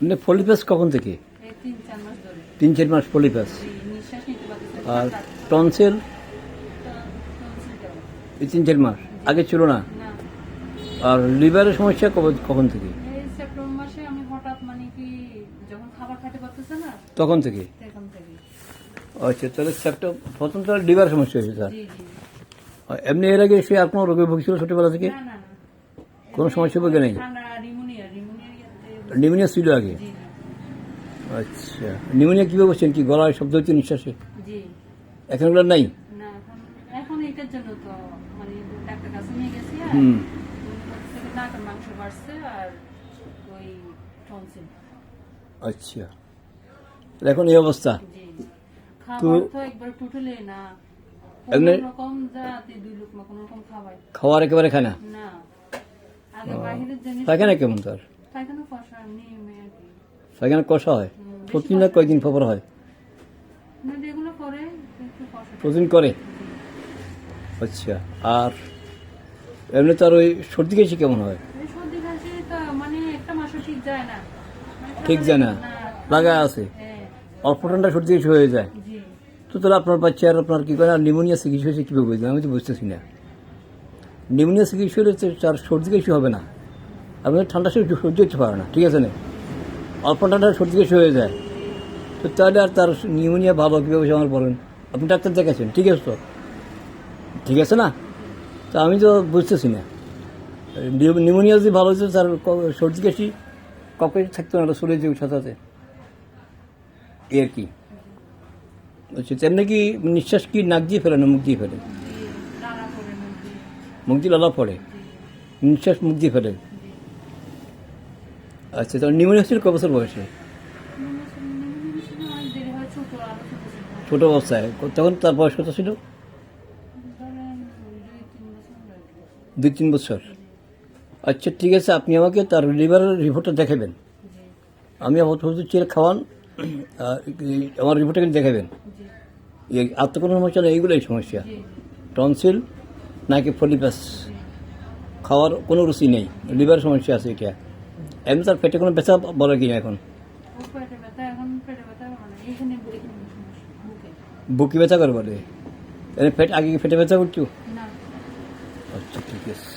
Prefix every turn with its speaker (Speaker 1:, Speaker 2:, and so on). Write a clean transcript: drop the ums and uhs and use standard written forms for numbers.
Speaker 1: মানে পলিপাস কখন থেকে?
Speaker 2: এই 3-4 মাস ধরে।
Speaker 1: 3-4 মাস পলিপাস।
Speaker 2: জি, নিঃশ্বাস নিতে পারতেছে না,
Speaker 1: আর
Speaker 2: ঠান্ডা।
Speaker 1: টনসিল
Speaker 2: টনসিলটাও।
Speaker 1: এই 3-4 মাস আগে ছিল না।
Speaker 2: না,
Speaker 1: আর লিভারের সমস্যা কখন থেকে?
Speaker 2: এই সেপ্টেম্বর মাসে আমি হঠাৎ মানে কি যখন খাবার খেতে পারতেছে না
Speaker 1: তখন থেকে?
Speaker 2: তখন থেকে।
Speaker 1: আচ্ছা, তাহলে সেপ্টেম্বর প্রথম তো লিভার সমস্যা হয়েছে স্যার।
Speaker 2: জি জি।
Speaker 1: আর এমনি এর আগে সে আর কোনো রোগে ভুগছিল ছোটবেলা থেকে?
Speaker 2: না না না,
Speaker 1: কোনো সমস্যা ভোগে নেই?
Speaker 2: ঠান্ডা নিউমোনিয়া ইয়াতে।
Speaker 1: নিউমোনিয়া ছিল আগে?
Speaker 2: জি জি
Speaker 1: আচ্ছা, নিউমোনিয়া কীভাবে বলছেন? কি গলায় শব্দ হচ্ছে, নিঃশ্বাসে?
Speaker 2: জি।
Speaker 1: এখন ওগুলো নাই?
Speaker 2: না, এখন এটার জন্য তো মানে ডাক্তার কাছে নিয়ে গেছি, আর
Speaker 1: হুম।
Speaker 2: উনি বলছে যে নাকের মাংস বাড়ছে আর ওই টনসিল।
Speaker 1: আচ্ছা, তাহলে এখন এই অবস্থা।
Speaker 2: জি, খাবার তো একবার টুটলে না,
Speaker 1: এমনি
Speaker 2: কোনো রকম যাতে 2 লোকমা কোনো রকম খাওয়াই
Speaker 1: খাওয়ার একেবারে খায় না?
Speaker 2: না। আগে বাহিরের জিনিস
Speaker 1: পায়খানা কেমন তার?
Speaker 2: পায়খানা কষা নিয়মে আর কি।
Speaker 1: পায়খানা কষা হয়? প্রতিদিন না কয়েকদিন পর হয়?
Speaker 2: না, যেগুলো করে একটু কষা।
Speaker 1: প্রতিদিন করে? আচ্ছা, আর এমনি তার ওই সর্দি কাশি কেমন হয়?
Speaker 2: এই সর্দি কাশি তো মানে একটা মাসও ঠিক যায় না, মানে
Speaker 1: ঠিক যায় না? লাগায় আছে?
Speaker 2: হ্যাঁ।
Speaker 1: অল্প ঠান্ডা সর্দি কাশি হয়ে যায়?
Speaker 2: জি।
Speaker 1: তো তাহলে আপনার বাচ্চা আর আপনার কী করে? আর নিউমোনিয়া চিকিৎসা হয়েছে কীভাবে বুঝলেন? আমি তো বুঝতেছি না। নিউমোনিয়া চিকিৎসা হলে তার সর্দি কাশি হবে না, আপনার ঠান্ডা সহ্য করতে পারে না, ঠিক আছে না? অল্প ঠান্ডা সর্দি কাশি হয়ে যায়, তো তাহলে আর তার নিউমোনিয়া ভালো কীভাবে আমার বলেন? আপনি ডাক্তার দেখাচ্ছেন, ঠিক আছে তো? ঠিক আছে না? তো আমি তো বুঝতেছি না। নিউমোনিয়া যদি ভালো হচ্ছে, তার সর্দি কাশি কবে থাকতো না, চলে যে সাথে এই আর কি। আচ্ছা, তেমনি কি নিঃশ্বাস কি নাক দিয়ে ফেলে না মুখ দিয়ে ফেলে?
Speaker 2: লালা করে মধ্যে।
Speaker 1: মুখ দিয়ে লালা পড়ে, নিঃশ্বাস মুখ দিয়ে ফেলে। আচ্ছা, তার নিউমোনিয়া ছিল কত বছর বয়সে?
Speaker 2: অনেক দেরি হয়, ছোট আরো ছোট ছিল।
Speaker 1: ছোটো অবস্থায়? তখন তার বয়স কত ছিল?
Speaker 2: ধরেন 2-3 বছর হয়ে গেছে।
Speaker 1: 2-3 বছর। আচ্ছা, ঠিক আছে, আপনি আমাকে তার লিভারের রিপোর্টটা দেখাবেন।
Speaker 2: জি
Speaker 1: আমি আমার ওষুধ চেয়ে খাওয়ান, আর আমার রিপোর্টটা কিন্তু দেখাবেন।
Speaker 2: জি
Speaker 1: এই আত্মকরণ সমস্যা না, এইগুলোই সমস্যা।
Speaker 2: জি
Speaker 1: টনসিল নাকি পলিপাস,
Speaker 2: জি।
Speaker 1: খাওয়ার কোনো রুচি নেই, লিভার সমস্যা আছে এটা। এমনি তার পেটে কোনো ব্যথা বলে কি না এখন?
Speaker 2: ও পেটে ব্যথা, এখন পেটে ব্যথা মানে এইখানে সমস্যা বুকে।
Speaker 1: বুকে ব্যথা করে বলে? এমনি পেট আগে কি পেটে ব্যথা করছো?
Speaker 2: না।
Speaker 1: আচ্ছা, ঠিক আছে।